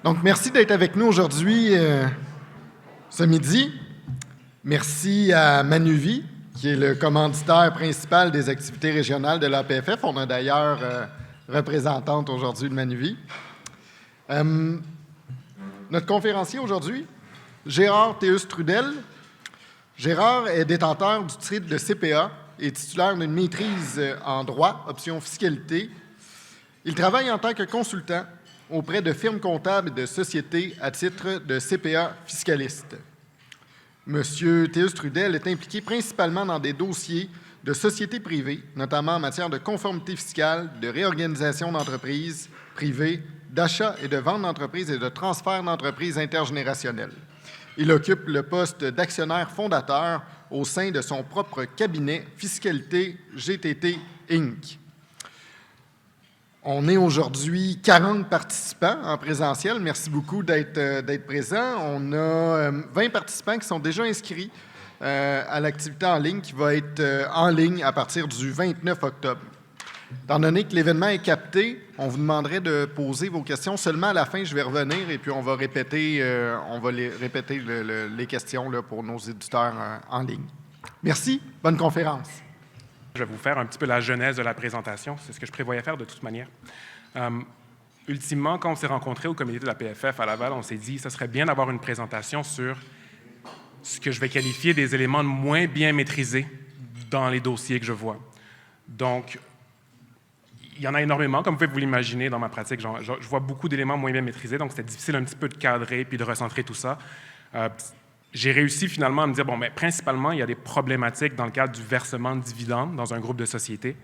Donc, merci d'être avec nous aujourd'hui, ce midi. Merci à Manuvie, qui est le commanditaire principal des activités régionales de l'APFF. On a d'ailleurs représentante aujourd'hui de Manuvie. Notre conférencier aujourd'hui, Gérard Théus Trudel. Gérard est détenteur du titre de CPA et titulaire d'une maîtrise en droit, option fiscalité. Il travaille en tant que consultant auprès de firmes comptables et de sociétés à titre de CPA fiscaliste. Monsieur Théus Trudel est impliqué principalement dans des dossiers de sociétés privées, notamment en matière de conformité fiscale, de réorganisation d'entreprises privées, d'achat et de vente d'entreprises et de transfert d'entreprises intergénérationnelles. Il occupe le poste d'actionnaire fondateur au sein de son propre cabinet Fiscalité GTT Inc. On est aujourd'hui 40 participants en présentiel. Merci beaucoup d'être présents. On a 20 participants qui sont déjà inscrits à l'activité en ligne qui va être en ligne à partir du 29 octobre. Étant donné que l'événement est capté, on vous demanderait de poser vos questions seulement à la fin. Je vais revenir et puis on va répéter les questions là, pour nos éditeurs en ligne. Merci. Bonne conférence. Je vais vous faire un petit peu la genèse de la présentation. C'est ce que je prévoyais faire de toute manière. Ultimement, quand on s'est rencontrés au comité de la PFF à Laval, on s'est dit que ce serait bien d'avoir une présentation sur ce que je vais qualifier des éléments moins bien maîtrisés dans les dossiers que je vois. Donc, il y en a énormément, comme vous pouvez vous l'imaginer dans ma pratique. Je vois beaucoup d'éléments moins bien maîtrisés, donc c'était difficile un petit peu de cadrer puis de recentrer tout ça. J'ai réussi finalement à me dire, bon, mais principalement, il y a des problématiques dans le cadre du versement de dividendes dans un groupe de sociétés.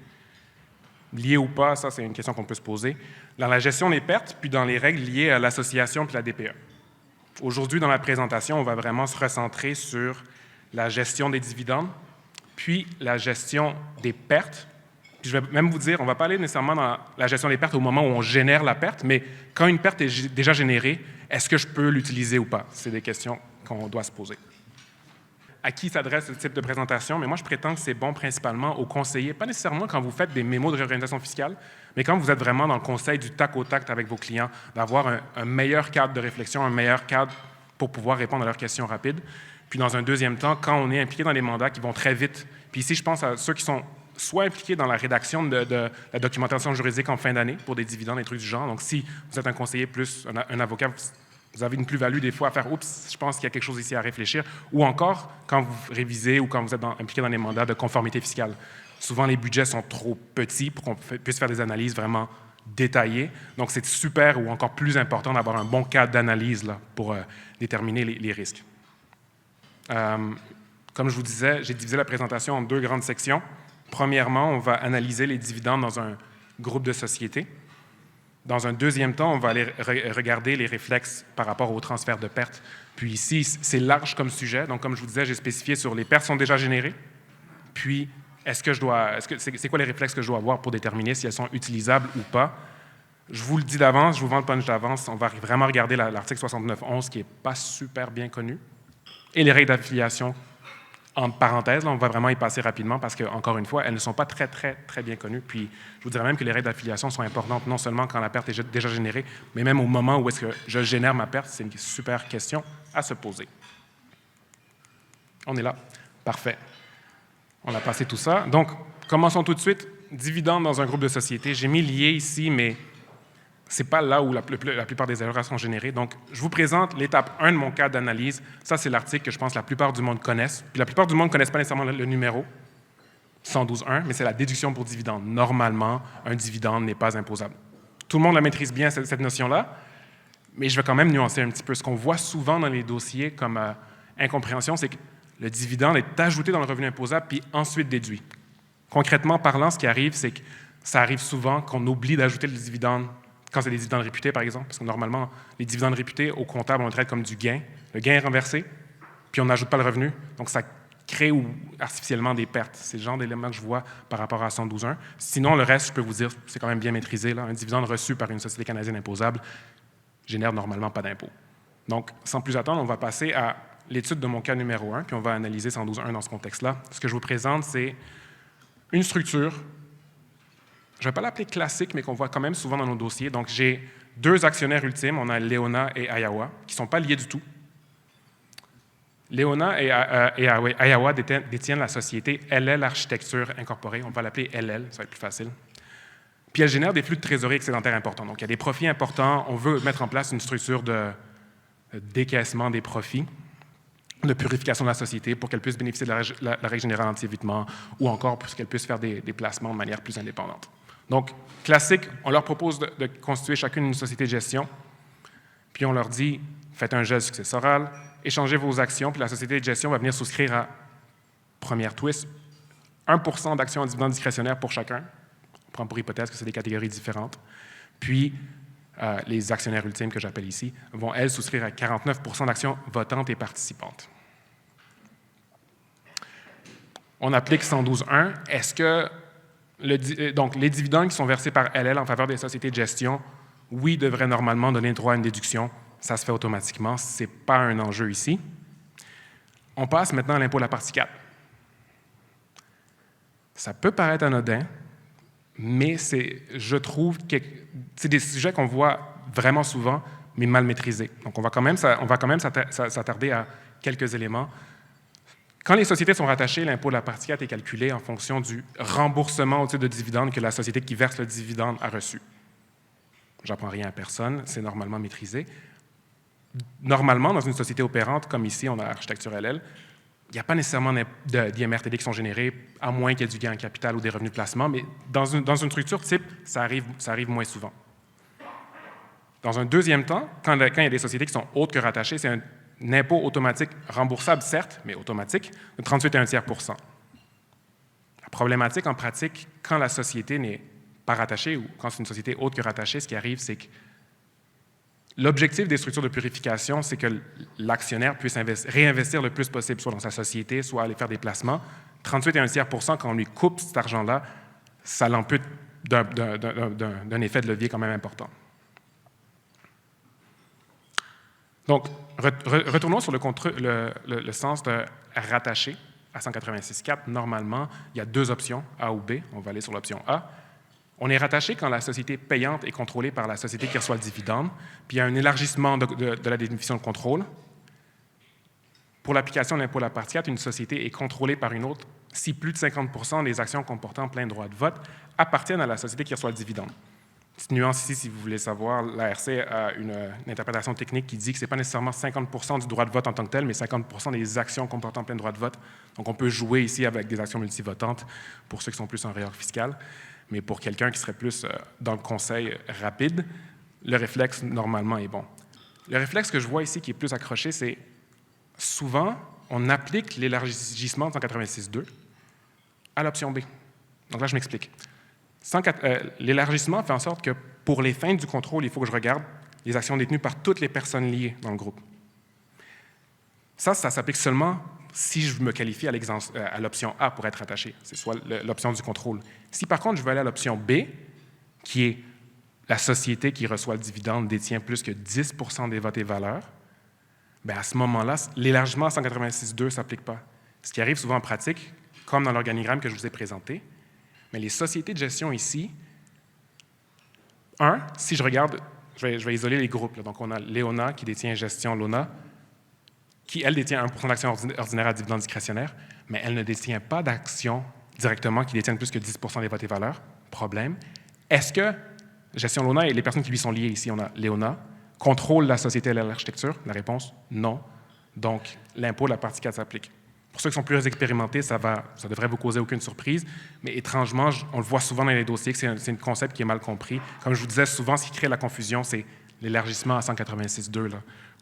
Liées ou pas, ça, c'est une question qu'on peut se poser. Dans la gestion des pertes, puis dans les règles liées à l'association puis la DPE. Aujourd'hui, dans la présentation, on va vraiment se recentrer sur la gestion des dividendes, puis la gestion des pertes. Puis je vais même vous dire, on ne va pas aller nécessairement dans la gestion des pertes au moment où on génère la perte, mais quand une perte est déjà générée, est-ce que je peux l'utiliser ou pas? C'est des questions qu'on doit se poser. À qui s'adresse ce type de présentation? Mais moi, je prétends que c'est bon principalement aux conseillers, pas nécessairement quand vous faites des mémos de réorientation fiscale, mais quand vous êtes vraiment dans le conseil du tac au tac avec vos clients, d'avoir un meilleur cadre de réflexion, un meilleur cadre pour pouvoir répondre à leurs questions rapides. Puis dans un deuxième temps, quand on est impliqué dans des mandats qui vont très vite, puis ici, je pense à ceux qui sont soit impliqués dans la rédaction de la documentation juridique en fin d'année pour des dividendes, des trucs du genre. Donc, si vous êtes un conseiller plus un avocat, vous avez une plus-value des fois à faire « Oups, je pense qu'il y a quelque chose ici à réfléchir » ou encore quand vous révisez ou quand vous êtes impliqué dans des mandats de conformité fiscale. Souvent, les budgets sont trop petits pour qu'on puisse faire des analyses vraiment détaillées. Donc, c'est super ou encore plus important d'avoir un bon cadre d'analyse là, pour déterminer les risques. Comme je vous disais, j'ai divisé la présentation en deux grandes sections. Premièrement, on va analyser les dividendes dans un groupe de sociétés. Dans un deuxième temps, on va aller regarder les réflexes par rapport au transfert de pertes. Puis ici, c'est large comme sujet. Donc, comme je vous disais, j'ai spécifié sur les pertes sont déjà générées. Puis, c'est quoi les réflexes que je dois avoir pour déterminer si elles sont utilisables ou pas? Je vous le dis d'avance, je vous vends le punch d'avance. On va vraiment regarder l'article 69.11 qui n'est pas super bien connu. Et les règles d'affiliation, entre parenthèses, là, on va vraiment y passer rapidement parce qu'encore une fois, elles ne sont pas très, très, très bien connues. Puis, je vous dirais même que les règles d'affiliation sont importantes non seulement quand la perte est déjà générée, mais même au moment où est-ce que je génère ma perte. C'est une super question à se poser. On est là. Parfait. On a passé tout ça. Donc, commençons tout de suite. Dividendes dans un groupe de sociétés. J'ai mis lié ici, mais ce n'est pas là où la plupart des erreurs sont générées. Donc, je vous présente l'étape 1 de mon cadre d'analyse. Ça, c'est l'article que je pense que la plupart du monde connaissent. Puis la plupart du monde ne connaissent pas nécessairement le numéro, 112.1, mais c'est la déduction pour dividende. Normalement, un dividende n'est pas imposable. Tout le monde la maîtrise bien, cette notion-là, mais je vais quand même nuancer un petit peu. Ce qu'on voit souvent dans les dossiers comme incompréhension, c'est que le dividende est ajouté dans le revenu imposable puis ensuite déduit. Concrètement parlant, ce qui arrive, c'est que ça arrive souvent qu'on oublie d'ajouter le dividende quand c'est des dividendes réputés, par exemple, parce que normalement, les dividendes réputés, au comptable, on les traite comme du gain. Le gain est renversé, puis on n'ajoute pas le revenu. Donc, ça crée artificiellement des pertes. C'est le genre d'élément que je vois par rapport à 112.1. Sinon, le reste, je peux vous dire, c'est quand même bien maîtrisé. Là. Un dividende reçu par une société canadienne imposable génère normalement pas d'impôt. Donc, sans plus attendre, on va passer à l'étude de mon cas numéro 1, puis on va analyser 112.1 dans ce contexte-là. Ce que je vous présente, c'est une structure. Je ne vais pas l'appeler classique, mais qu'on voit quand même souvent dans nos dossiers. Donc, j'ai 2 actionnaires ultimes, on a Leona et Iowa, qui ne sont pas liés du tout. Leona et Iowa détiennent la société LL Architecture Incorporée. On va l'appeler LL, ça va être plus facile. Puis elle génère des flux de trésorerie excédentaires importants. Donc, il y a des profits importants. On veut mettre en place une structure de décaissement des profits, de purification de la société pour qu'elle puisse bénéficier de la règle générale anti-évitement ou encore pour qu'elle puisse faire des placements de manière plus indépendante. Donc, classique, on leur propose de constituer chacune une société de gestion, puis on leur dit, faites un gel successoral, échangez vos actions, puis la société de gestion va venir souscrire à, première twist, 1 % d'actions en dividendes discrétionnaires pour chacun. On prend pour hypothèse que c'est des catégories différentes. Puis, les actionnaires ultimes que j'appelle ici vont, elles, souscrire à 49 % d'actions votantes et participantes. On applique 112.1. Est-ce que donc, les dividendes qui sont versés par LL en faveur des sociétés de gestion, oui, devraient normalement donner droit à une déduction. Ça se fait automatiquement. Ce n'est pas un enjeu ici. On passe maintenant à l'impôt à la partie 4. Ça peut paraître anodin, mais je trouve que c'est des sujets qu'on voit vraiment souvent, mais mal maîtrisés. Donc, on va quand même s'attarder à quelques éléments. Quand les sociétés sont rattachées, l'impôt de la partie 4 est calculé en fonction du remboursement au titre de dividende que la société qui verse le dividende a reçu. J'apprends rien à personne, c'est normalement maîtrisé. Normalement, dans une société opérante, comme ici, on a Architecture LL, il n'y a pas nécessairement d'IMRTD qui sont générés, à moins qu'il y ait du gain en capital ou des revenus de placement, mais dans une structure type, ça arrive moins souvent. Dans un deuxième temps, quand il y a des sociétés qui sont autres que rattachées, c'est un impôt automatique remboursable, certes, mais automatique, de 38,1%. La problématique en pratique, quand la société n'est pas rattachée ou quand c'est une société autre que rattachée, ce qui arrive, c'est que l'objectif des structures de purification, c'est que l'actionnaire puisse réinvestir le plus possible, soit dans sa société, soit aller faire des placements. 38,1%, quand on lui coupe cet argent-là, ça l'ampute d'un effet de levier quand même important. Donc, retournons sur le sens de rattacher à 186.4. Normalement, il y a 2 options, A ou B. On va aller sur l'option A. On est rattaché quand la société payante est contrôlée par la société qui reçoit le dividende, puis il y a un élargissement de la définition de contrôle. Pour l'application de l'impôt à la partie 4, une société est contrôlée par une autre si plus de 50% des actions comportant plein droit de vote appartiennent à la société qui reçoit le dividende. Petite nuance ici, si vous voulez savoir, l'ARC a une interprétation technique qui dit que ce n'est pas nécessairement 50% du droit de vote en tant que tel, mais 50% des actions comportant plein droit de vote. Donc, on peut jouer ici avec des actions multivotantes pour ceux qui sont plus en réorg fiscal. Mais pour quelqu'un qui serait plus dans le conseil rapide, le réflexe, normalement, est bon. Le réflexe que je vois ici qui est plus accroché, c'est souvent, on applique l'élargissement de 186.2 à l'option B. Donc là, je m'explique. L'élargissement fait en sorte que pour les fins du contrôle, il faut que je regarde les actions détenues par toutes les personnes liées dans le groupe. Ça s'applique seulement si je me qualifie à l'option A pour être attaché. C'est soit l'option du contrôle. Si par contre, je veux aller à l'option B, qui est la société qui reçoit le dividende détient plus que 10% des votes et valeurs, bien à ce moment-là, l'élargissement à 186.2 ne s'applique pas. Ce qui arrive souvent en pratique, comme dans l'organigramme que je vous ai présenté, mais les sociétés de gestion ici, si je regarde, je vais isoler les groupes. Là. Donc, on a Leona qui détient Gestion Lona, qui, elle, détient 1% d'actions ordinaires à dividende discrétionnaire, mais elle ne détient pas d'actions directement qui détiennent plus que 10% des votes et valeurs. Problème. Est-ce que Gestion Lona et les personnes qui lui sont liées ici, on a Leona, contrôlent la société LL Architecture? La réponse, non. Donc, l'impôt de la partie 4 s'applique. Pour ceux qui sont plus expérimentés, ça ne devrait vous causer aucune surprise, mais étrangement, on le voit souvent dans les dossiers que c'est un concept qui est mal compris. Comme je vous disais, souvent, ce qui crée la confusion, c'est l'élargissement à 186.2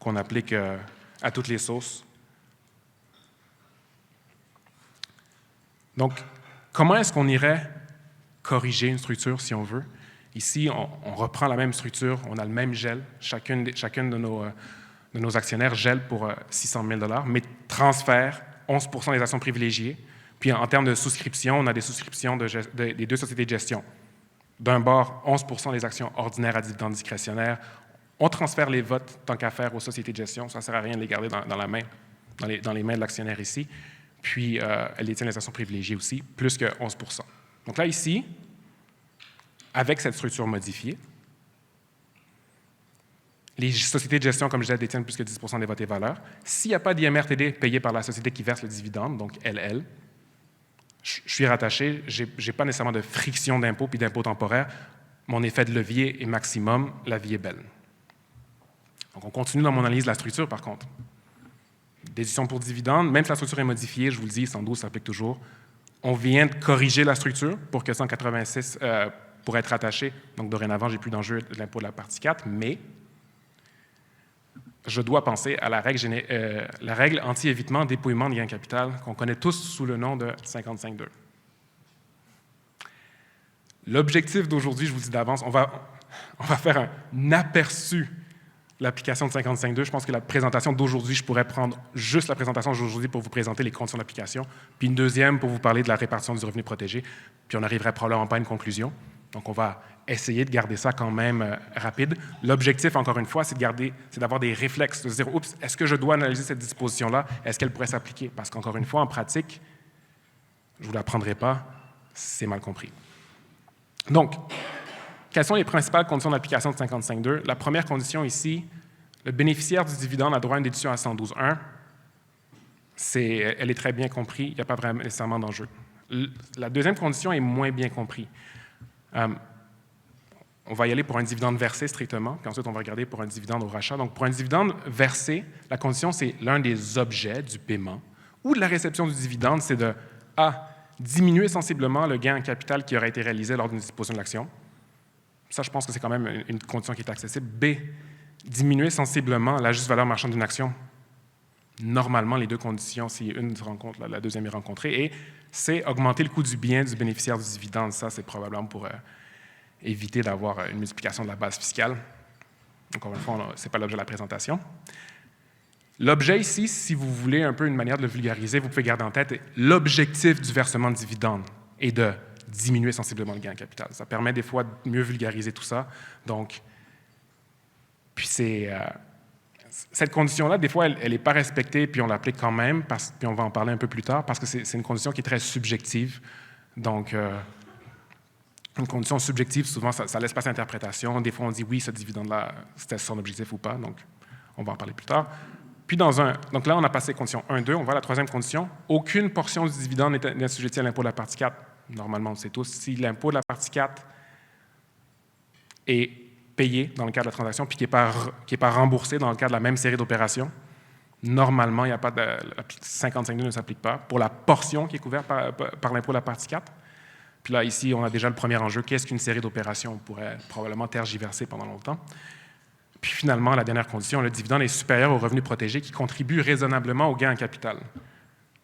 qu'on applique à toutes les sauces. Donc, comment est-ce qu'on irait corriger une structure, si on veut? Ici, on reprend la même structure, on a le même gel. Chacune de nos actionnaires gèle pour 600 000 $, mais transfère 11% des actions privilégiées. Puis, en termes de souscription, on a des souscriptions des 2 sociétés de gestion. D'un bord, 11% des actions ordinaires à dividende discrétionnaire. On transfère les votes tant qu'à faire aux sociétés de gestion. Ça ne sert à rien de les garder dans les mains de l'actionnaire ici. Puis, elle détient les actions privilégiées aussi, plus que 11%. Donc là, ici, avec cette structure modifiée, Les sociétés de gestion, comme je disais, détiennent plus que 10 des votes et valeurs. S'il n'y a pas d'IMRTD payé par la société qui verse le dividende, donc LL, je suis rattaché, je n'ai pas nécessairement de friction d'impôt puis d'impôt temporaire. Mon effet de levier est maximum, la vie est belle. Donc, on continue dans mon analyse de la structure, par contre. Déduction pour dividende, même si la structure est modifiée, je vous le dis, 112 s'applique toujours. On vient de corriger la structure pour que 186 pour être rattaché. Donc, dorénavant, je n'ai plus d'enjeu de l'impôt de la partie 4, mais je dois penser à la règle anti-évitement dépouillement de gain capital qu'on connaît tous sous le nom de 55.2. L'objectif d'aujourd'hui, je vous dis d'avance, on va faire un aperçu de l'application de 55.2. Je pense que la présentation d'aujourd'hui, je pourrais prendre juste la présentation d'aujourd'hui pour vous présenter les conditions d'application, puis une deuxième pour vous parler de la répartition du revenu protégé, puis on n'arriverait probablement pas à une conclusion. Donc, on va essayer de garder ça quand même rapide. L'objectif, encore une fois, c'est d'avoir des réflexes, de se dire « Oups, est-ce que je dois analyser cette disposition-là? Est-ce qu'elle pourrait s'appliquer? » Parce qu'encore une fois, en pratique, je ne vous l'apprendrai pas, c'est mal compris. Donc, quelles sont les principales conditions d'application de 55.2? La première condition ici, le bénéficiaire du dividende a droit à une déduction à 112.1. Elle est très bien comprise, il n'y a pas vraiment nécessairement d'enjeu. La deuxième condition est moins bien comprise. On va y aller pour un dividende versé strictement, puis ensuite on va regarder pour un dividende au rachat. Donc, pour un dividende versé, la condition, c'est l'un des objets du paiement ou de la réception du dividende, c'est de A, diminuer sensiblement le gain en capital qui aurait été réalisé lors d'une disposition de l'action. Ça, je pense que c'est quand même une condition qui est accessible. B, diminuer sensiblement la juste valeur marchande d'une action. Normalement, les deux conditions, si une se rencontre, la deuxième est rencontrée. Et C, augmenter le coût du bien du bénéficiaire du dividende. Ça, c'est probablement pour éviter d'avoir une multiplication de la base fiscale. Encore une fois, ce n'est pas l'objet de la présentation. L'objet ici, si vous voulez un peu une manière de le vulgariser, vous pouvez garder en tête l'objectif du versement de dividende est de diminuer sensiblement le gain en capital. Ça permet des fois de mieux vulgariser tout ça. Donc, puis cette condition-là, des fois, elle n'est pas respectée, puis on l'applique quand même, puis on va en parler un peu plus tard, parce que c'est une condition qui est très subjective. Donc, une condition subjective, souvent, ça laisse passer l'interprétation. Des fois, on dit oui, ce dividende-là, c'était son objectif ou pas. Donc, on va en parler plus tard. Puis, donc là, on a passé condition 1, 2. On voit la troisième condition. Aucune portion du dividende n'est assujettie à l'impôt de la partie 4. Normalement, on le sait tous. Si l'impôt de la partie 4 est payé dans le cadre de la transaction, puis qui n'est pas remboursé dans le cadre de la même série d'opérations, normalement, il n'y a pas de 55.2 ne s'applique pas pour la portion qui est couverte par l'impôt de la partie 4. Puis là, ici, on a déjà le premier enjeu. Qu'est-ce qu'une série d'opérations? On pourrait probablement tergiverser pendant longtemps. Puis finalement, la dernière condition, le dividende est supérieur au revenu protégé qui contribue raisonnablement au gain en capital.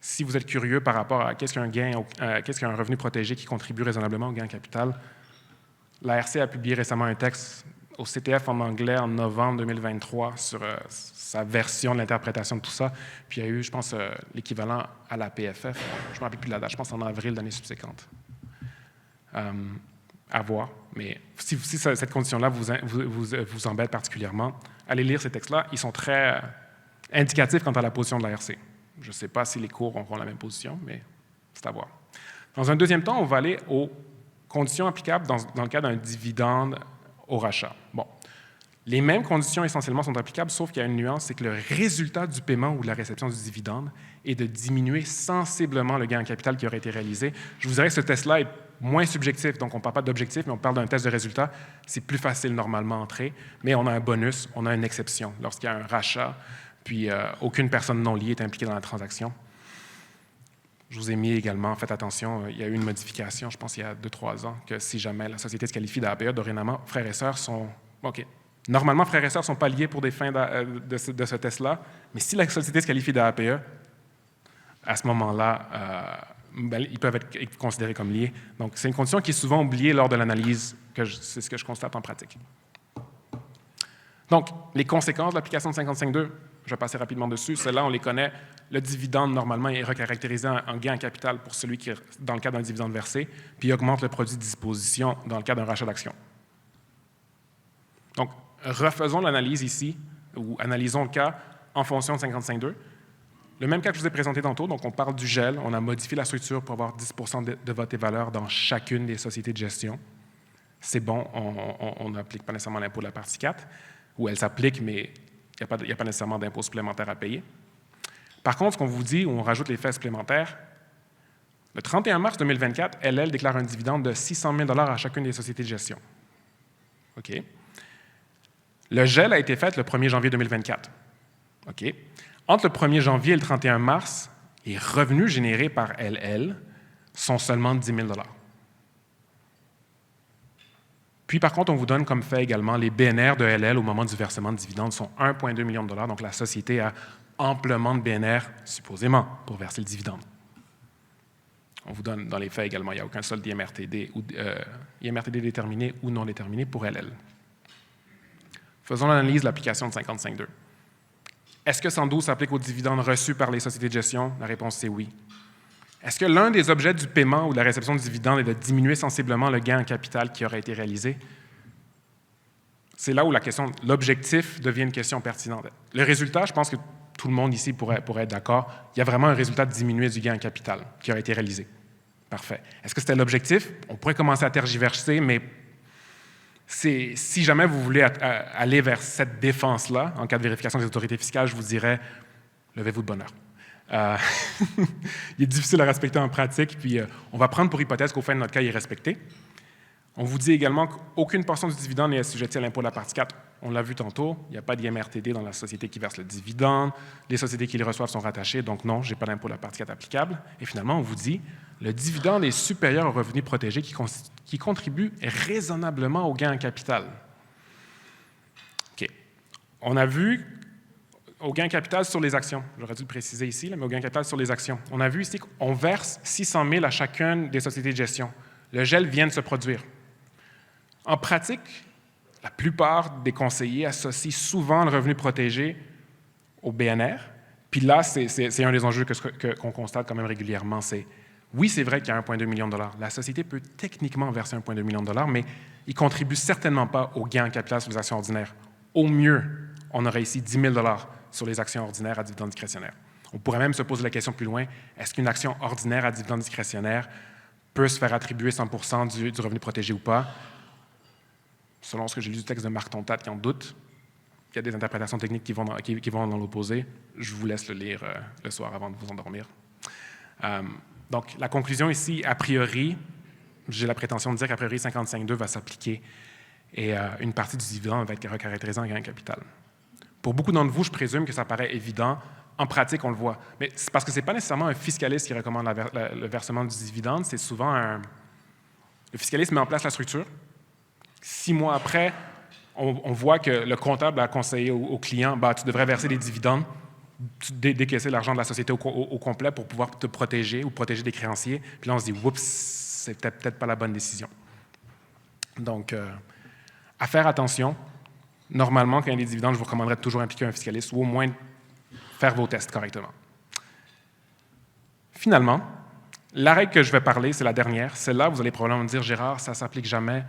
Si vous êtes curieux par rapport à qu'est-ce qu'un revenu protégé qui contribue raisonnablement au gain en capital, l'ARC a publié récemment un texte au CTF en anglais en novembre 2023 sur sa version de l'interprétation de tout ça. Puis il y a eu, je pense, l'équivalent à la PFF. Je ne me rappelle plus de la date, je pense en avril de l'année subséquente. À voir. Mais si cette condition-là vous embête particulièrement, allez lire ces textes-là. Ils sont très indicatifs quant à la position de l'ARC. Je ne sais pas si les cours auront la même position, mais c'est à voir. Dans un deuxième temps, on va aller aux conditions applicables dans le cas d'un dividende au rachat. Bon. Les mêmes conditions essentiellement sont applicables, sauf qu'il y a une nuance, c'est que le résultat du paiement ou de la réception du dividende est de diminuer sensiblement le gain en capital qui aurait été réalisé. Je vous dirais que ce test-là est moins subjectif, donc on ne parle pas d'objectif, mais on parle d'un test de résultat. C'est plus facile normalement à entrer, mais on a un bonus, on a une exception. Lorsqu'il y a un rachat, puis aucune personne non liée est impliquée dans la transaction. Je vous ai mis également, faites attention, il y a eu une modification, je pense il y a 2-3 ans, que si jamais la société se qualifie d'APE, dorénavant, frères et sœurs sont... OK. Normalement, frères et sœurs ne sont pas liés pour des fins de ce test-là, mais si la société se qualifie d'APE, à ce moment-là, ils peuvent être considérés comme liés. Donc, c'est une condition qui est souvent oubliée lors de l'analyse, c'est ce que je constate en pratique. Donc, les conséquences de l'application de 55.2, je vais passer rapidement dessus. Celles-là, on les connaît. Le dividende, normalement, est recaractérisé en gain en capital pour celui qui est dans le cadre d'un dividende versé, puis il augmente le produit de disposition dans le cadre d'un rachat d'actions. Donc, refaisons l'analyse ici, ou analysons le cas en fonction de 55.2. Le même cas que je vous ai présenté tantôt, donc on parle du gel, on a modifié la structure pour avoir 10 de vote et valeur dans chacune des sociétés de gestion. C'est bon, on n'applique pas nécessairement l'impôt de la partie 4. ou elle s'applique, mais il n'y a pas nécessairement d'impôt supplémentaire à payer. Par contre, ce qu'on vous dit, où on rajoute les frais supplémentaires, le 31 mars 2024, LL déclare un dividende de 600 000 à chacune des sociétés de gestion. OK. Le gel a été fait le 1er janvier 2024. OK. Entre le 1er janvier et le 31 mars, les revenus générés par LL sont seulement de 10 000 $. Puis, par contre, on vous donne comme fait également les BNR de LL au moment du versement de dividendes sont 1,2 million de $. Donc, la société a amplement de BNR, supposément, pour verser le dividende. On vous donne dans les faits également, il n'y a aucun solde IMRTD, IMRTD déterminé ou non déterminé pour LL. Faisons l'analyse de l'application de 55.2. Est-ce que 112 s'applique aux dividendes reçus par les sociétés de gestion? La réponse, c'est oui. Est-ce que l'un des objets du paiement ou de la réception de dividendes est de diminuer sensiblement le gain en capital qui aurait été réalisé? C'est là où l'objectif devient une question pertinente. Le résultat, je pense que tout le monde ici pourrait être d'accord, il y a vraiment un résultat de diminuer du gain en capital qui aurait été réalisé. Parfait. Est-ce que c'était l'objectif? On pourrait commencer à tergiverser, mais si jamais vous voulez aller vers cette défense-là, en cas de vérification des autorités fiscales, je vous dirais, levez-vous de bonne heure. Il est difficile à respecter en pratique, puis on va prendre pour hypothèse qu'au fin de notre cas, il est respecté. On vous dit également qu'aucune portion du dividende n'est assujettie à l'impôt de la partie 4. On l'a vu tantôt, il n'y a pas d'IMRTD dans la société qui verse le dividende, les sociétés qui le reçoivent sont rattachées, donc non, je n'ai pas d'impôt de la partie 4 applicable. Et finalement, on vous dit, le dividende est supérieur aux revenus protégés qui contribuent raisonnablement au gain en capital. OK. On a vu au gain en capital sur les actions, j'aurais dû le préciser ici, mais au gain en capital sur les actions. On a vu ici qu'on verse 600 000 à chacune des sociétés de gestion. Le gel vient de se produire. En pratique, la plupart des conseillers associent souvent le revenu protégé au BNR. Puis là, c'est un des enjeux qu'on constate quand même régulièrement. Oui, c'est vrai qu'il y a 1,2 million de $. La société peut techniquement verser 1,2 million de $, mais il ne contribue certainement pas au gain en capital sur les actions ordinaires. Au mieux, on aurait ici 10 000 $ sur les actions ordinaires à dividende discrétionnaire. On pourrait même se poser la question plus loin, est-ce qu'une action ordinaire à dividende discrétionnaire peut se faire attribuer 100 % du revenu protégé ou pas? Selon ce que j'ai lu du texte de Marc Tontat qui en doute, il y a des interprétations techniques qui vont dans l'opposé. Je vous laisse le lire le soir avant de vous endormir. Donc, la conclusion ici, a priori, j'ai la prétention de dire qu'a priori, 55.2 va s'appliquer et une partie du dividende va être recaractérisée en gain capital. Pour beaucoup d'entre vous, je présume que ça paraît évident. En pratique, on le voit. Mais c'est parce que ce n'est pas nécessairement un fiscaliste qui recommande le versement du dividende, c'est souvent le fiscaliste met en place la structure. 6 mois après, on voit que le comptable a conseillé au client, tu devrais verser des dividendes, décaisser l'argent de la société au complet pour pouvoir te protéger ou protéger des créanciers. Puis là, on se dit, oups, c'est peut-être pas la bonne décision. Donc, à faire attention. Normalement, quand il y a des dividendes, je vous recommanderais de toujours impliquer un fiscaliste ou au moins faire vos tests correctement. Finalement, la règle que je vais parler, c'est la dernière. Celle-là, vous allez probablement me dire, Gérard, ça ne s'applique jamais.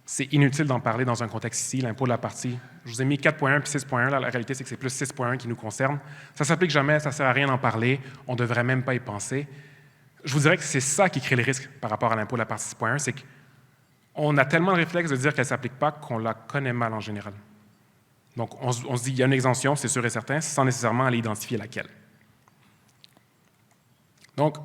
C'est inutile d'en parler dans un contexte ici, l'impôt de la partie. Je vous ai mis 4.1 puis 6.1. Là, la réalité, c'est que c'est plus 6.1 qui nous concerne. Ça ne s'applique jamais, ça ne sert à rien d'en parler. On ne devrait même pas y penser. Je vous dirais que c'est ça qui crée le risque par rapport à l'impôt de la partie 6.1, c'est qu'on a tellement de réflexe de dire qu'elle ne s'applique pas qu'on la connaît mal en général. Donc, on se dit qu'il y a une exemption, c'est sûr et certain, sans nécessairement aller identifier laquelle. Donc,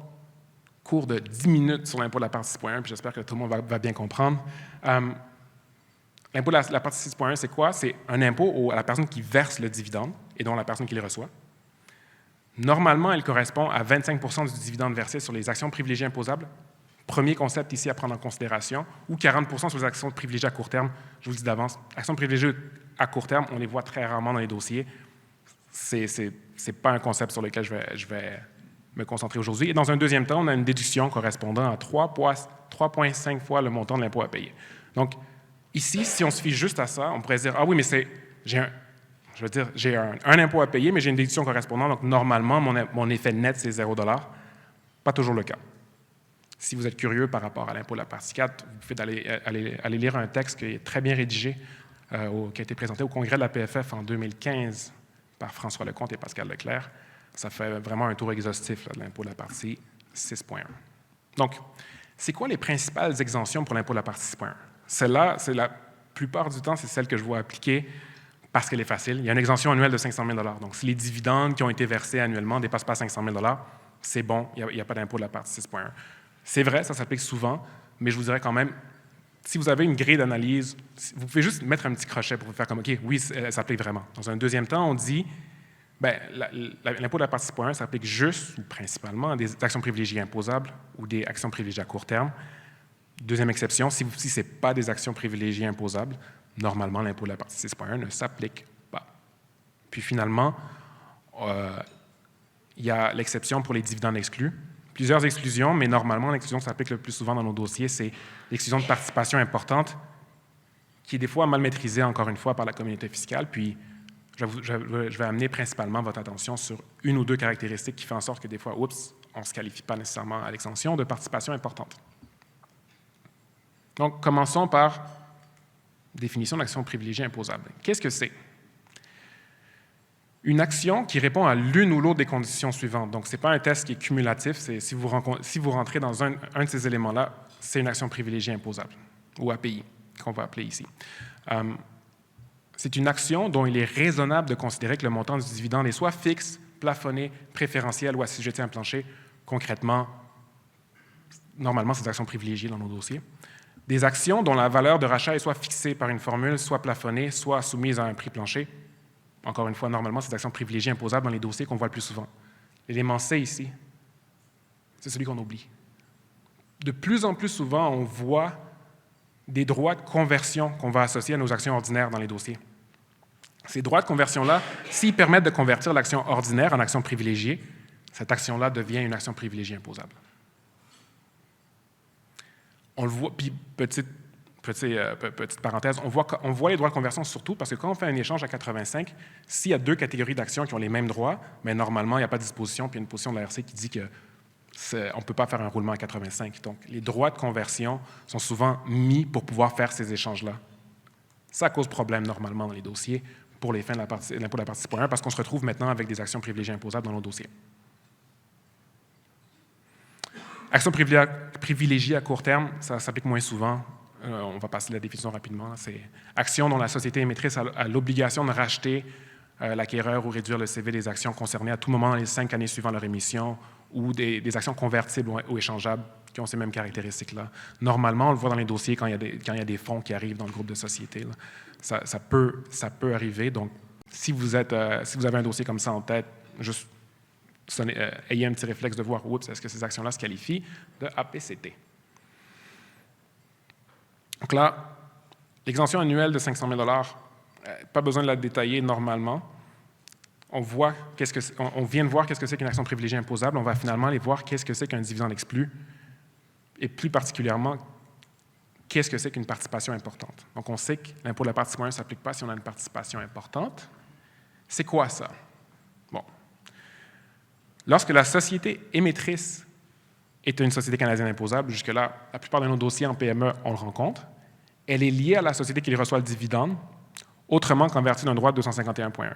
cours de 10 minutes sur l'impôt de la partie 6.1, puis j'espère que tout le monde va bien comprendre. L'impôt de la partie 6.1, c'est quoi? C'est un impôt à la personne qui verse le dividende et non à la personne qui le reçoit. Normalement, elle correspond à 25 % du dividende versé sur les actions privilégiées imposables. Premier concept ici à prendre en considération, ou 40 % sur les actions privilégiées à court terme. Je vous le dis d'avance, actions privilégiées à court terme, on les voit très rarement dans les dossiers. Ce n'est pas un concept sur lequel je vais me concentrer aujourd'hui. Et dans un deuxième temps, on a une déduction correspondant à 3,5 fois le montant de l'impôt à payer. Donc, ici, si on se fie juste à ça, on pourrait se dire, ah oui, mais j'ai un impôt à payer, mais j'ai une déduction correspondante, donc normalement, mon effet net, c'est 0 $. Pas toujours le cas. Si vous êtes curieux par rapport à l'impôt de la partie 4, vous pouvez aller lire un texte qui est très bien rédigé, qui a été présenté au congrès de la PFF en 2015 par François Lecomte et Pascal Leclerc. Ça fait vraiment un tour exhaustif de l'impôt de la partie 6.1. Donc, c'est quoi les principales exemptions pour l'impôt de la partie 6.1? Celle-là, la plupart du temps, c'est celle que je vois appliquer parce qu'elle est facile. Il y a une exemption annuelle de 500 000 $. Donc, si les dividendes qui ont été versés annuellement ne dépassent pas 500 000 $, c'est bon, il n'y a pas d'impôt de la partie 6.1. C'est vrai, ça s'applique souvent, mais je vous dirais quand même, si vous avez une grille d'analyse, vous pouvez juste mettre un petit crochet pour vous faire comme, OK, oui, ça s'applique vraiment. Dans un deuxième temps, on dit, bien, l'impôt de la partie 6.1 s'applique juste ou principalement à des actions privilégiées imposables ou des actions privilégiées à court terme. Deuxième exception, si ce n'est pas des actions privilégiées imposables, normalement, l'impôt de la partie 6.1 ne s'applique pas. Puis finalement, il y a l'exception pour les dividendes exclus. Plusieurs exclusions, mais normalement, l'exclusion qui s'applique le plus souvent dans nos dossiers, c'est l'exclusion de participation importante, qui est des fois mal maîtrisée, encore une fois, par la communauté fiscale. Puis, je vais amener principalement votre attention sur une ou deux caractéristiques qui font en sorte que des fois, oups, on ne se qualifie pas nécessairement à l'exemption de participation importante. Donc, commençons par définition d'action privilégiée imposable. Qu'est-ce que c'est? Une action qui répond à l'une ou l'autre des conditions suivantes. Donc, ce n'est pas un test qui est cumulatif. C'est si vous rentrez dans un de ces éléments-là, c'est une action privilégiée imposable, ou API, qu'on va appeler ici. C'est une action dont il est raisonnable de considérer que le montant du dividende est soit fixe, plafonné, préférentiel ou assujetti à un plancher. Concrètement, normalement, c'est des actions privilégiées dans nos dossiers. Des actions dont la valeur de rachat est soit fixée par une formule, soit plafonnée, soit soumise à un prix plancher. Encore une fois, normalement, c'est des actions privilégiées imposables dans les dossiers qu'on voit le plus souvent. L'élément C ici, c'est celui qu'on oublie. De plus en plus souvent, on voit des droits de conversion qu'on va associer à nos actions ordinaires dans les dossiers. Ces droits de conversion-là, s'ils permettent de convertir l'action ordinaire en action privilégiée, cette action-là devient une action privilégiée imposable. On le voit, puis petite parenthèse, on voit les droits de conversion surtout parce que quand on fait un échange à 85, s'il y a deux catégories d'actions qui ont les mêmes droits, mais normalement, il n'y a pas de disposition, puis il y a une position de l'ARC qui dit qu'on ne peut pas faire un roulement à 85. Donc, les droits de conversion sont souvent mis pour pouvoir faire ces échanges-là. Ça cause problème normalement dans les dossiers pour les fins de l'impôt de la partie 6.1 parce qu'on se retrouve maintenant avec des actions privilégiées imposables dans nos dossiers. Actions privilégiées à court terme, ça s'applique moins souvent. On va passer la définition rapidement. C'est action dont la société émettrice a l'obligation de racheter l'acquéreur ou réduire le CV des actions concernées à tout moment dans les 5 années suivant leur émission ou des actions convertibles ou échangeables qui ont ces mêmes caractéristiques-là. Normalement, on le voit dans les dossiers quand il y a des fonds qui arrivent dans le groupe de sociétés. Ça peut arriver. Donc, si vous avez un dossier comme ça en tête, juste ayez un petit réflexe de voir, oups, est-ce que ces actions-là se qualifient de APCT? Donc là, l'exemption annuelle de 500 000 $, pas besoin de la détailler normalement. On vient de voir qu'est-ce que c'est qu'une action privilégiée imposable. On va finalement aller voir qu'est-ce que c'est qu'un dividende exclu et plus particulièrement, qu'est-ce que c'est qu'une participation importante. Donc, on sait que l'impôt de la partie 1 ne s'applique pas si on a une participation importante. C'est quoi ça? Bon. Lorsque la société émettrice est une société canadienne imposable, jusque-là, la plupart de nos dossiers en PME, on le rencontre, elle est liée à la société qui reçoit le dividende, autrement qu'en vertu d'un droit de 251.1.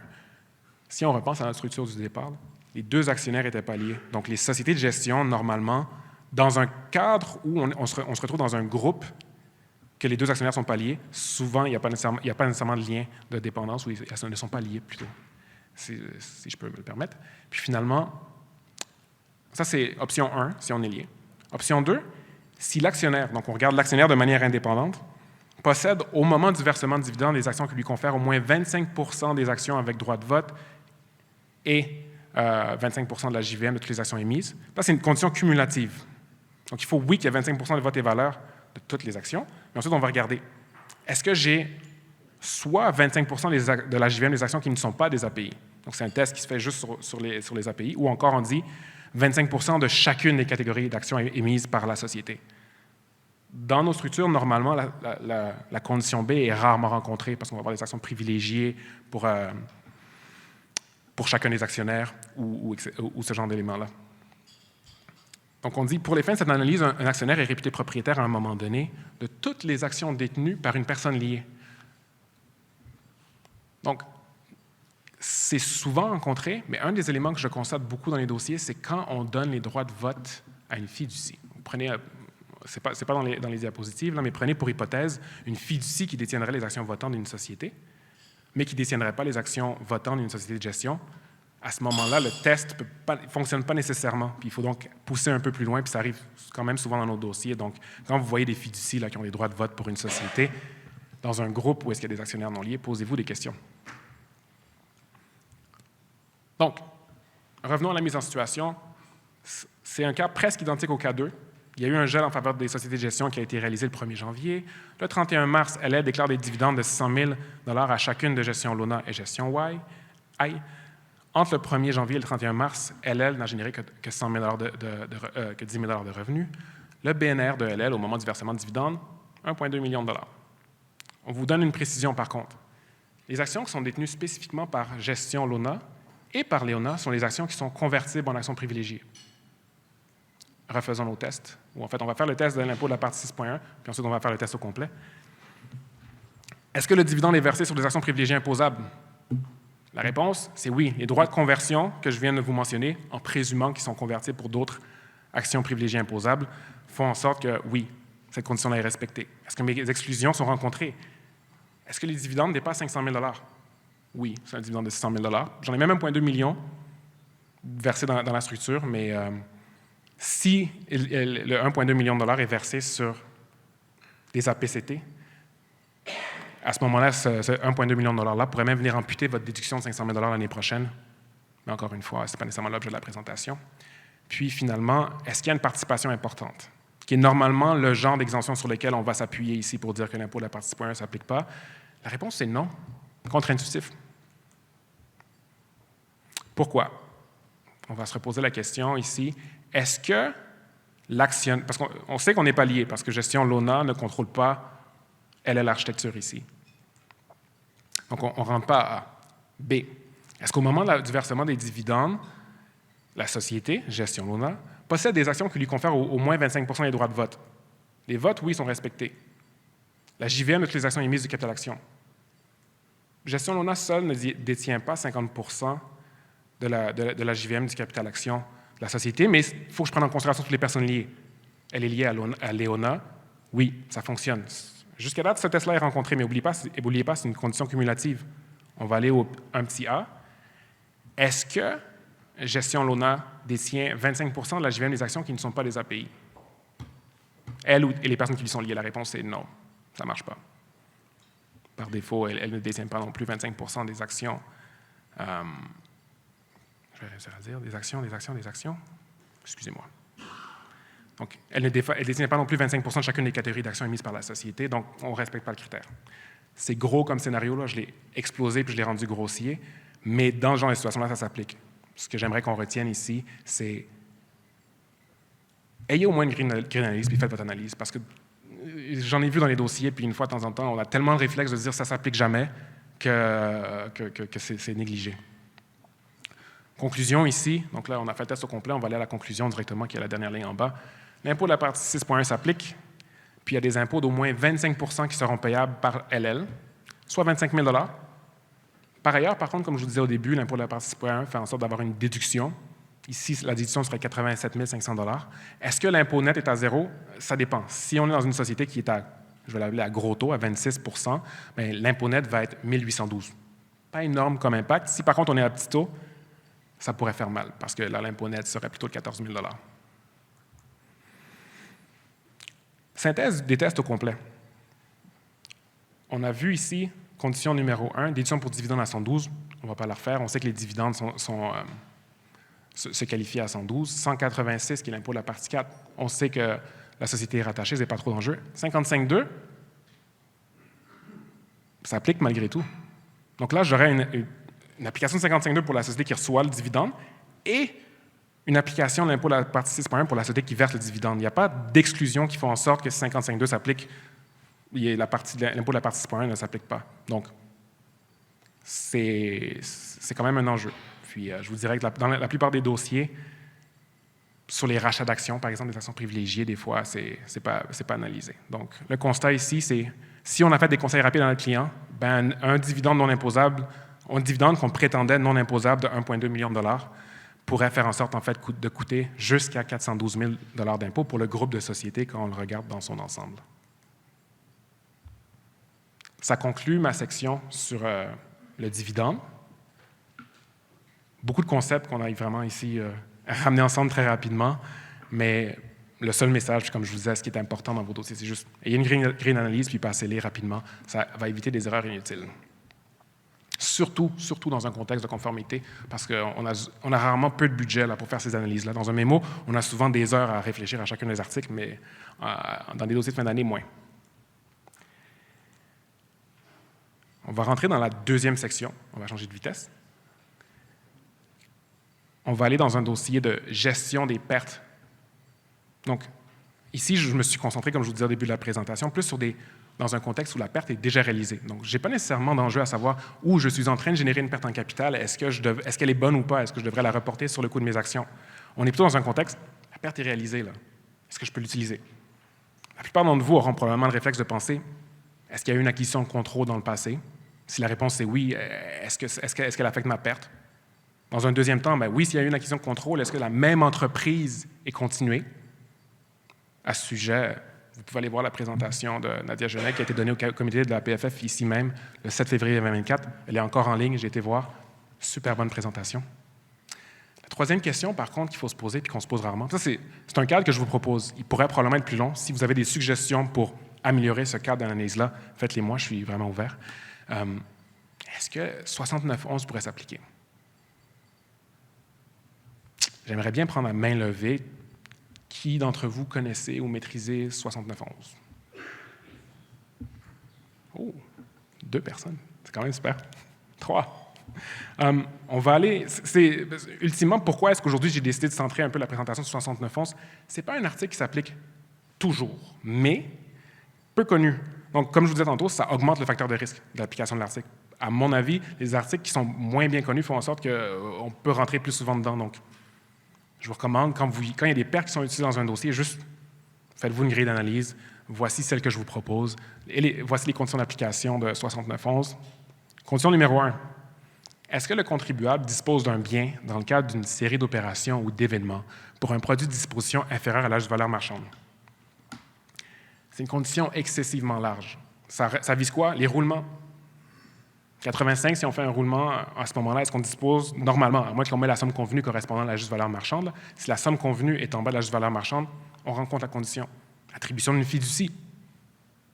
Si on repense à notre structure du départ, les deux actionnaires n'étaient pas liés. Donc, les sociétés de gestion, normalement, dans un cadre où on se retrouve dans un groupe que les deux actionnaires ne sont pas liés, souvent, il n'y a pas nécessairement de lien de dépendance, ou ils ne sont pas liés plutôt, si je peux me le permettre. Puis finalement, ça, c'est option 1, si on est lié. Option 2, si l'actionnaire, donc on regarde l'actionnaire de manière indépendante, possède au moment du versement de dividendes des actions qui lui confèrent au moins 25 % des actions avec droit de vote et 25 % de la JVM de toutes les actions émises. Là, c'est une condition cumulative. Donc, il faut, oui, qu'il y ait 25 % de vote et valeur de toutes les actions, mais ensuite, on va regarder, est-ce que j'ai soit 25 % de la JVM des actions qui ne sont pas des API? Donc, c'est un test qui se fait juste sur les API, ou encore on dit 25 % de chacune des catégories d'actions émises par la société. Dans nos structures, normalement, la condition B est rarement rencontrée parce qu'on va avoir des actions privilégiées pour chacun des actionnaires ou ce genre d'éléments-là. Donc, on dit, pour les fins de cette analyse, un actionnaire est réputé propriétaire à un moment donné de toutes les actions détenues par une personne liée. Donc, c'est souvent rencontré, mais un des éléments que je constate beaucoup dans les dossiers, c'est quand on donne les droits de vote à une fiducie. Vous prenez, c'est pas dans les diapositives, là, mais prenez pour hypothèse une fiducie qui détiendrait les actions votantes d'une société. mais qui ne détiendraient pas les actions votantes d'une société de gestion, à ce moment-là, le test ne fonctionne pas nécessairement. Puis il faut donc pousser un peu plus loin, puis ça arrive quand même souvent dans nos dossiers. Donc, quand vous voyez des fiducies là, qui ont des droits de vote pour une société, dans un groupe où est-ce qu'il y a des actionnaires non liés, posez-vous des questions. Donc, revenons à la mise en situation. C'est un cas presque identique au cas 2. Il y a eu un gel en faveur des sociétés de gestion qui a été réalisé le 1er janvier. Le 31 mars, LL déclare des dividendes de 600 000 $, à chacune de Gestion Lona et Gestion Y. Entre le 1er janvier et le 31 mars, LL n'a généré que 100 000 que 10 000 $ de revenus. Le BNR de LL, au moment du versement de dividendes, 1,2 million $. On vous donne une précision par contre. Les actions qui sont détenues spécifiquement par Gestion Lona et par Léona sont les actions qui sont convertibles en actions privilégiées. Refaisons nos tests. Ou en fait, on va faire le test de l'impôt de la partie 6.1, puis ensuite on va faire le test au complet. Est-ce que le dividende est versé sur des actions privilégiées imposables? La réponse, c'est oui. Les droits de conversion que je viens de vous mentionner, en présumant qu'ils sont convertibles pour d'autres actions privilégiées imposables, font en sorte que, oui, cette condition-là est respectée. Est-ce que mes exclusions sont rencontrées? Est-ce que les dividendes dépassent 500 000 $? Oui, c'est un dividende de 600 000 $. J'en ai même 1,2 million versé dans la structure, mais si le 1,2 million $ est versé sur des APCT, à ce moment-là, ce 1,2 million de $-là pourrait même venir amputer votre déduction de 500 000 $ l'année prochaine. Mais encore une fois, ce n'est pas nécessairement l'objet de la présentation. Puis finalement, est-ce qu'il y a une participation importante, qui est normalement le genre d'exemption sur lequel on va s'appuyer ici pour dire que l'impôt de la partie 6.1 ne s'applique pas? La réponse, c'est non. Contre-intuitif. Pourquoi? On va se reposer la question ici. Est-ce que l'action... Parce qu'on sait qu'on n'est pas lié, parce que Gestion Lona ne contrôle pas l'architecture ici. Donc, on ne rentre pas à A. B. Est-ce qu'au moment du versement des dividendes, la société, Gestion Lona, possède des actions qui lui confèrent au moins 25 % des droits de vote? Les votes, oui, sont respectés. La JVM de l'utilisation émise du capital action. Gestion Lona seule ne détient pas 50 % de la JVM du capital action de la société, mais il faut que je prenne en considération toutes les personnes liées. Elle est liée à Léona. Oui, ça fonctionne. Jusqu'à date, ce test-là est rencontré, mais n'oubliez pas, c'est une condition cumulative. On va aller au un petit a. Est-ce que Gestion Lona détient 25 % de la JVM des actions qui ne sont pas des API? Elle et les personnes qui lui sont liées, la réponse est non. Ça ne marche pas. Par défaut, elle ne détient pas non plus 25 % des actions. Je vais réussir à dire des actions. Excusez-moi. Donc, elle ne détient pas non plus 25 % de chacune des catégories d'actions émises par la société, donc on ne respecte pas le critère. C'est gros comme scénario, là, je l'ai explosé puis je l'ai rendu grossier, mais dans ce genre de situation-là, ça s'applique. Ce que j'aimerais qu'on retienne ici, c'est ayez au moins une grille d'analyse puis faites votre analyse, parce que j'en ai vu dans les dossiers, puis une fois de temps en temps, on a tellement de réflexes de dire ça ne s'applique jamais que c'est négligé. Conclusion ici, donc là, on a fait le test au complet, on va aller à la conclusion directement, qui est la dernière ligne en bas. L'impôt de la partie 6.1 s'applique, puis il y a des impôts d'au moins 25 % qui seront payables par LL, soit 25 000 $. Par ailleurs, par contre, comme je vous disais au début, l'impôt de la partie 6.1 fait en sorte d'avoir une déduction. Ici, la déduction serait 87 500 $. Est-ce que l'impôt net est à zéro? Ça dépend. Si on est dans une société qui est à, je vais l'appeler à gros taux, à 26 %, bien, l'impôt net va être 1812. Pas énorme comme impact. Si par contre on est à petit taux, ça pourrait faire mal, parce que là, l'impôt net serait plutôt de 14 000 $. Synthèse des tests au complet. On a vu ici, condition numéro 1, déduction pour dividendes à 112. On ne va pas la refaire. On sait que les dividendes se qualifient à 112. 186, qui est l'impôt de la partie 4, on sait que la société est rattachée, c'est pas trop d'enjeu. 55.2, ça applique malgré tout. Donc là, j'aurais une application de 55.2 pour la société qui reçoit le dividende et une application de l'impôt de la partie 6.1 pour la société qui verse le dividende. Il n'y a pas d'exclusion qui fait en sorte que 55.2 s'applique. L'impôt de la partie 6.1 ne s'applique pas. Donc, c'est quand même un enjeu. Puis, je vous dirais que dans la plupart des dossiers, sur les rachats d'actions, par exemple, des actions privilégiées, des fois, c'est pas analysé. Donc, le constat ici, c'est si on a fait des conseils rapides à notre client, ben, un dividende non imposable, un dividende qu'on prétendait non imposable de 1,2 million de $ pourrait faire en sorte, en fait, de coûter jusqu'à 412 000 $ d'impôt pour le groupe de sociétés quand on le regarde dans son ensemble. Ça conclut ma section sur le dividende. Beaucoup de concepts qu'on a vraiment ici ramenés ensemble très rapidement, mais le seul message, comme je vous disais, ce qui est important dans vos dossiers, c'est juste ayez une grille d'analyse puis passez-les rapidement. Ça va éviter des erreurs inutiles. Surtout dans un contexte de conformité, parce qu'on a rarement peu de budget là, pour faire ces analyses-là. Dans un mémo, on a souvent des heures à réfléchir à chacun des articles, mais dans des dossiers de fin d'année, moins. On va rentrer dans la deuxième section. On va changer de vitesse. On va aller dans un dossier de gestion des pertes. Donc, ici, je me suis concentré, comme je vous disais au début de la présentation, plus dans un contexte où la perte est déjà réalisée. Donc, je n'ai pas nécessairement d'enjeu à savoir où je suis en train de générer une perte en capital, est-ce qu'elle est bonne ou pas, est-ce que je devrais la reporter sur le coût de mes actions. On est plutôt dans un contexte, la perte est réalisée, là. Est-ce que je peux l'utiliser? La plupart d'entre vous auront probablement le réflexe de penser, est-ce qu'il y a eu une acquisition de contrôle dans le passé? Si la réponse est oui, est-ce qu'elle affecte ma perte? Dans un deuxième temps, oui, s'il y a eu une acquisition de contrôle, est-ce que la même entreprise est continuée? À ce sujet, vous pouvez aller voir la présentation de Nadia Genet qui a été donnée au comité de la PFF ici même, le 7 février 2024. Elle est encore en ligne, j'ai été voir. Super bonne présentation. La troisième question, par contre, qu'il faut se poser et qu'on se pose rarement, ça, c'est un cadre que je vous propose. Il pourrait probablement être plus long. Si vous avez des suggestions pour améliorer ce cadre d'analyse-là, faites-les moi, je suis vraiment ouvert. Est-ce que 69.11 pourrait s'appliquer? J'aimerais bien prendre à main levée. Qui d'entre vous connaissez ou maîtrisez 69.11? Oh, 2 personnes. C'est quand même super. 3. On va aller... ultimement, pourquoi est-ce qu'aujourd'hui j'ai décidé de centrer un peu la présentation sur 69.11? Ce n'est pas un article qui s'applique toujours, mais peu connu. Donc, comme je vous disais tantôt, ça augmente le facteur de risque de l'application de l'article. À mon avis, les articles qui sont moins bien connus font en sorte qu'on peut rentrer plus souvent dedans. Donc, je vous recommande, quand il y a des pertes qui sont utilisées dans un dossier, juste faites-vous une grille d'analyse. Voici celle que je vous propose. Voici les conditions d'application de 69.11. Condition numéro 1. Est-ce que le contribuable dispose d'un bien dans le cadre d'une série d'opérations ou d'événements pour un produit de disposition inférieur à la juste valeur marchande? C'est une condition excessivement large. Ça vise quoi? Les roulements. 85, si on fait un roulement à ce moment-là, est-ce qu'on dispose normalement, à moins qu'on mette la somme convenue correspondant à la juste valeur marchande, si la somme convenue est en bas de la juste valeur marchande, on rencontre la condition. Attribution d'une fiducie.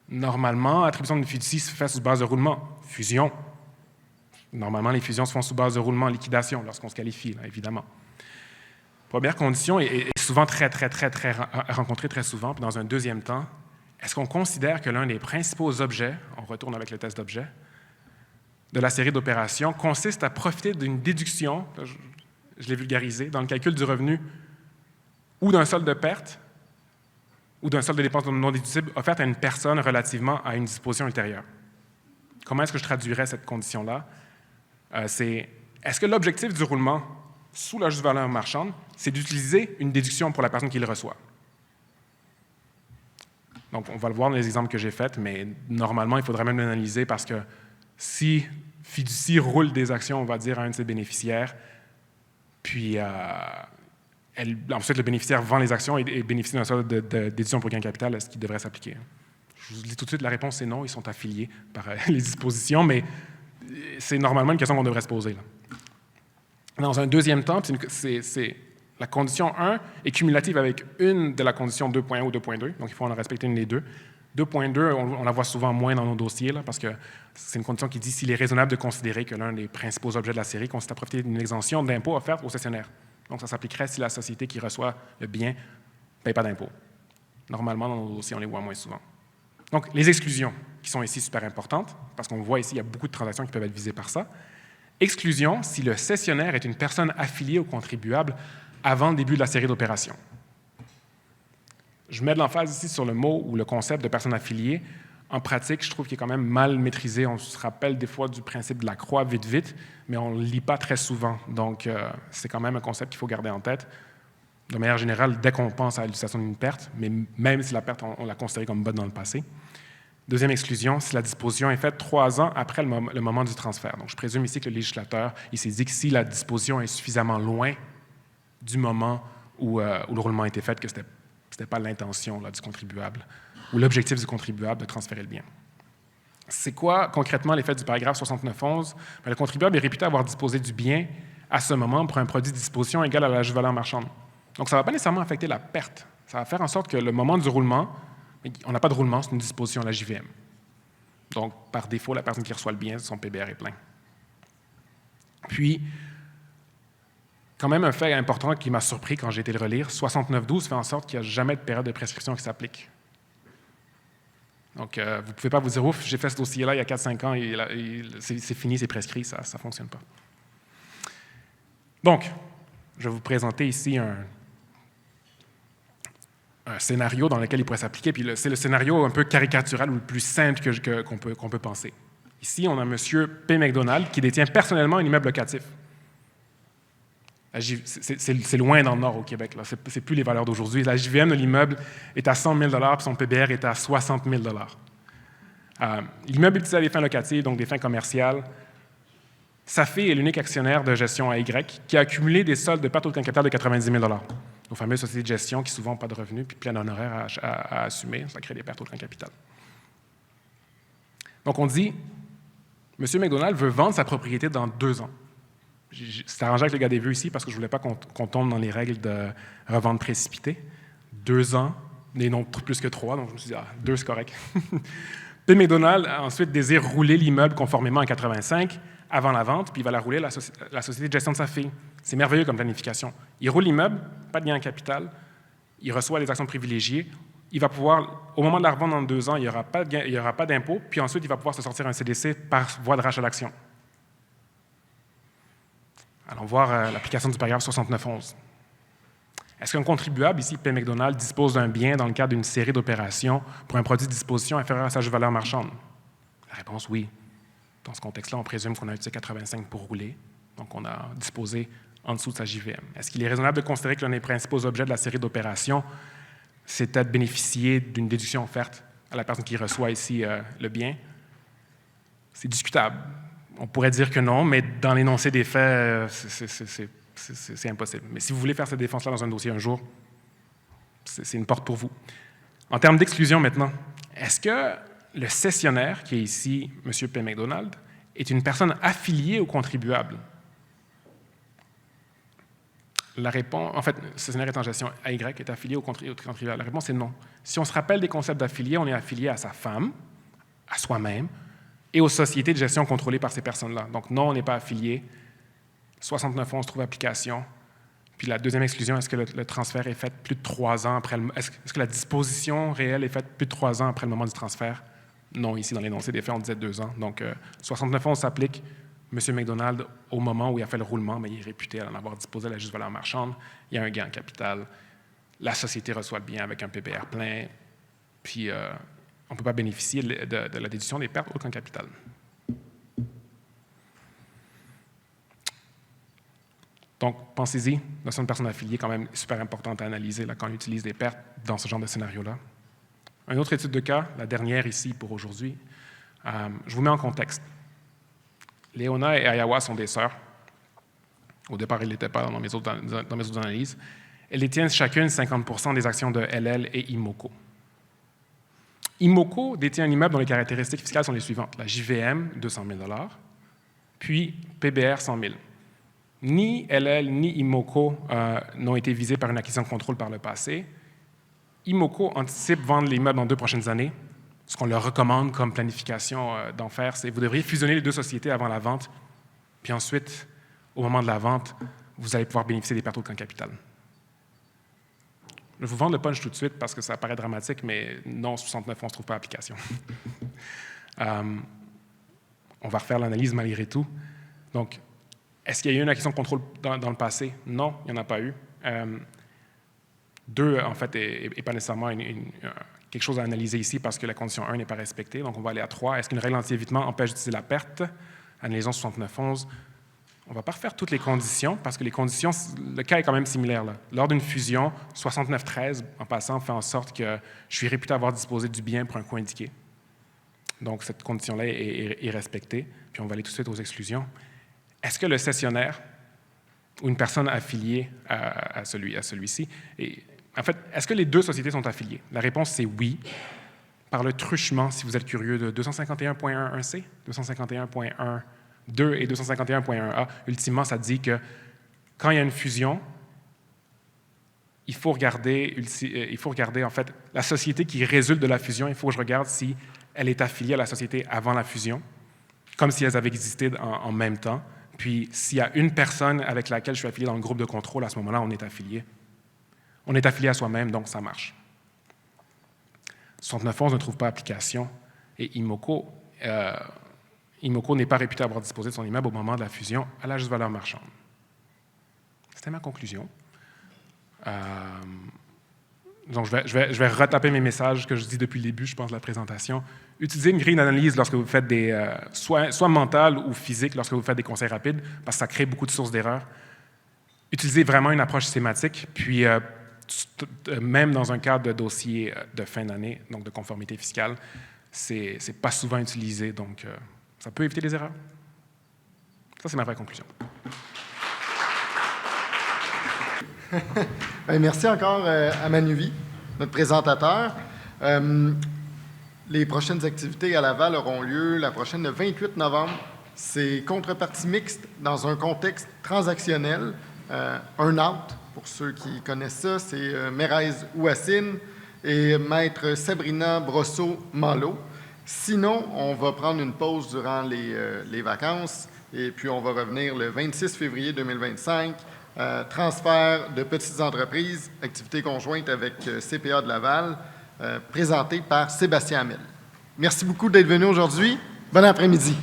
Normalement, attribution d'une fiducie se fait sous base de roulement. Fusion. Normalement, les fusions se font sous base de roulement, liquidation, lorsqu'on se qualifie, là, évidemment. Première condition est souvent très rencontrée très souvent. Puis dans un deuxième temps, est-ce qu'on considère que l'un des principaux objets, on retourne avec le test d'objet, de la série d'opérations consiste à profiter d'une déduction, je l'ai vulgarisé, dans le calcul du revenu, ou d'un solde de perte, ou d'un solde de dépenses non déductible offerte à une personne relativement à une disposition ultérieure. Comment est-ce que je traduirais cette condition-là? Est-ce que l'objectif du roulement sous la juste valeur marchande, c'est d'utiliser une déduction pour la personne qui le reçoit? Donc, on va le voir dans les exemples que j'ai faits, mais normalement, il faudrait même l'analyser parce que si fiducie roule des actions, on va dire, à un de ses bénéficiaires, puis ensuite le bénéficiaire vend les actions et bénéficie d'un solde de déduction pour gain de capital, est-ce qu'il devrait s'appliquer? Je vous dis tout de suite, la réponse est non, ils sont affiliés par les dispositions, mais c'est normalement une question qu'on devrait se poser. Là. Dans un deuxième temps, c'est la condition 1 est cumulative avec une de la condition 2.1 ou 2.2, donc il faut en respecter une des deux. 2.2, on la voit souvent moins dans nos dossiers, là, parce que c'est une condition qui dit s'il est raisonnable de considérer que l'un des principaux objets de la série consiste à profiter d'une exemption d'impôt offerte au cessionnaire. Donc, ça s'appliquerait si la société qui reçoit le bien ne paye pas d'impôt. Normalement, dans nos dossiers, on les voit moins souvent. Donc, les exclusions, qui sont ici super importantes, parce qu'on voit ici, il y a beaucoup de transactions qui peuvent être visées par ça. Exclusion si le cessionnaire est une personne affiliée au contribuable avant le début de la série d'opérations. Je mets de l'emphase ici sur le mot ou le concept de personne affiliée. En pratique, je trouve qu'il est quand même mal maîtrisé. On se rappelle des fois du principe de la croix vite, mais on ne le lit pas très souvent. Donc, c'est quand même un concept qu'il faut garder en tête. De manière générale, dès qu'on pense à l'utilisation d'une perte, mais même si la perte, on l'a considérée comme bonne dans le passé. Deuxième exclusion, si la disposition est faite 3 ans après le moment du transfert. Donc, je présume ici que le législateur, il s'est dit que si la disposition est suffisamment loin du moment où le roulement a été fait, que ce n'était pas l'intention du contribuable ou l'objectif du contribuable de transférer le bien. C'est quoi concrètement l'effet du paragraphe 69.11? Le contribuable est réputé avoir disposé du bien à ce moment pour un produit de disposition égal à la juste valeur marchande. Donc, ça ne va pas nécessairement affecter la perte. Ça va faire en sorte que le moment du roulement, on n'a pas de roulement, c'est une disposition à la JVM. Donc, par défaut, la personne qui reçoit le bien, son PBR est plein. Puis, quand même un fait important qui m'a surpris quand j'ai été le relire, 69.12 fait en sorte qu'il n'y a jamais de période de prescription qui s'applique. Donc, vous ne pouvez pas vous dire « Ouf, j'ai fait ce dossier-là il y a 4-5 ans, et c'est fini, c'est prescrit », ça ne fonctionne pas. Donc, je vais vous présenter ici un scénario dans lequel il pourrait s'appliquer, puis c'est le scénario un peu caricatural ou le plus simple qu'on peut penser. Ici, on a M. P. McDonald qui détient personnellement un immeuble locatif. C'est loin dans le nord au Québec, ce n'est plus les valeurs d'aujourd'hui. La JVM de l'immeuble est à 100 000 puis son PBR est à 60 000 L'immeuble est utilisé à des fins locatives, donc des fins commerciales. Sa fille est l'unique actionnaire de gestion AY qui a accumulé des soldes de perte au capital de 90 000 nos fameuses sociétés de gestion qui souvent n'ont pas de revenus puis plein d'honoraires à assumer, ça crée des pertes au capital. Donc on dit, M. McDonald veut vendre sa propriété dans 2 ans. C'est arrangé avec le gars des vœux ici parce que je ne voulais pas qu'on tombe dans les règles de revente précipitée. 2 ans, et non plus que 3, donc je me suis dit, 2 c'est correct. P. McDonald ensuite désire rouler l'immeuble conformément à 85 avant la vente, puis il va la rouler à la société de gestion de sa fille. C'est merveilleux comme planification. Il roule l'immeuble, pas de gain en capital, il reçoit les actions privilégiées, il va pouvoir, au moment de la revente dans 2 ans, il n'y aura pas d'impôt, puis ensuite il va pouvoir se sortir un CDC par voie de rachat d'action. Allons voir l'application du paragraphe 69.11. Est-ce qu'un contribuable, ici P. McDonald, dispose d'un bien dans le cadre d'une série d'opérations pour un produit de disposition inférieur à sa juste valeur marchande? La réponse, oui. Dans ce contexte-là, on présume qu'on a utilisé 85 pour rouler, donc on a disposé en dessous de sa JVM. Est-ce qu'il est raisonnable de considérer que l'un des principaux objets de la série d'opérations, c'était de bénéficier d'une déduction offerte à la personne qui reçoit ici le bien? C'est discutable. On pourrait dire que non, mais dans l'énoncé des faits, c'est impossible. Mais si vous voulez faire cette défense-là dans un dossier un jour, c'est une porte pour vous. En termes d'exclusion maintenant, est-ce que le cessionnaire, qui est ici M. P. McDonald, est une personne affiliée au contribuable? La réponse, en fait, le cessionnaire est en gestion AY, est affilié au contribuable. La réponse est non. Si on se rappelle des concepts d'affilié, on est affilié à sa femme, à soi-même, et aux sociétés de gestion contrôlées par ces personnes-là. Donc non, on n'est pas affilié. 69.11 trouve application. Puis la deuxième exclusion, est-ce que le transfert est fait plus de 3 ans après est-ce que la disposition réelle est faite plus de 3 ans après le moment du transfert? Non, ici, dans l'énoncé des faits, on disait 2 ans. Donc 69.11 s'applique. M. McDonald, au moment où il a fait le roulement, mais il est réputé à en avoir disposé à la juste valeur marchande. Il y a un gain en capital. La société reçoit le bien avec un PBR plein. Puis on ne peut pas bénéficier de la déduction des pertes autres qu'en capital. Donc, pensez-y, la notion de personne affiliée est quand même super importante à analyser là, quand on utilise des pertes dans ce genre de scénario-là. Une autre étude de cas, la dernière ici pour aujourd'hui, je vous mets en contexte. Léona et Ayawa sont des sœurs. Au départ, elles ne l'étaient pas dans mes autres analyses. Elles détiennent chacune 50% des actions de LL et Immoko. Immoko détient un immeuble dont les caractéristiques fiscales sont les suivantes. La JVM, 200 000 $, puis PBR, 100 000 $. Ni LL ni Immoko n'ont été visés par une acquisition de contrôle par le passé. Immoko anticipe vendre l'immeuble dans 2 prochaines années. Ce qu'on leur recommande comme planification d'en faire, c'est que vous devriez fusionner les 2 sociétés avant la vente, puis ensuite, au moment de la vente, vous allez pouvoir bénéficier des pertes au capital. Je vais vous vendre le punch tout de suite parce que ça paraît dramatique, mais non, 69, on ne se trouve pas application. On va refaire l'analyse malgré tout. Donc, est-ce qu'il y a eu une acquisition de contrôle dans le passé? Non, il n'y en a pas eu. 2, en fait, n'est pas nécessairement quelque chose à analyser ici parce que la condition 1 n'est pas respectée. Donc, on va aller à 3. Est-ce qu'une règle anti-évitement empêche d'utiliser la perte? Analysons 69.11. On ne va pas refaire toutes les conditions parce que les conditions, le cas est quand même similaire. Là. Lors d'une fusion, 69.13, en passant, fait en sorte que je suis réputé avoir disposé du bien pour un coût indiqué. Donc, cette condition-là est respectée. Puis, on va aller tout de suite aux exclusions. Est-ce que le cessionnaire ou une personne affiliée à celui-ci, en fait, est-ce que les 2 sociétés sont affiliées? La réponse, c'est oui. par le truchement, si vous êtes curieux, de 251.11c, 251.1.2 et 251.1a. Ultimement, ça dit que quand il y a une fusion, il faut regarder en fait la société qui résulte de la fusion. Il faut que je regarde si elle est affiliée à la société avant la fusion, comme si elles avaient existé en même temps. Puis, s'il y a une personne avec laquelle je suis affilié dans le groupe de contrôle, à ce moment-là, on est affilié. On est affilié à soi-même, donc ça marche. 6911 ne trouve pas application et Immoko n'est pas réputé avoir disposé de son immeuble au moment de la fusion à la juste valeur marchande. C'était ma conclusion. Donc, je vais retaper mes messages que je dis depuis le début, je pense, de la présentation. Utilisez une grille d'analyse lorsque vous faites des... soit mentale ou physique, lorsque vous faites des conseils rapides, parce que ça crée beaucoup de sources d'erreurs. Utilisez vraiment une approche schématique, puis même dans un cadre de dossier de fin d'année, donc de conformité fiscale, c'est pas souvent utilisé, donc ça peut éviter les erreurs. Ça, c'est ma vraie conclusion. Merci encore à Manuvi, notre présentateur. Les prochaines activités à Laval auront lieu la prochaine le 28 novembre. C'est contrepartie mixte dans un contexte transactionnel. Un out, pour ceux qui connaissent ça, c'est Mérez Ouassine et Maître Sabrina Brosso-Malo. Sinon, on va prendre une pause durant les vacances et puis on va revenir le 26 février 2025. Transfert de petites entreprises, activité conjointe avec CPA de Laval, présenté par Sébastien Hamel. Merci beaucoup d'être venu aujourd'hui. Bon après-midi.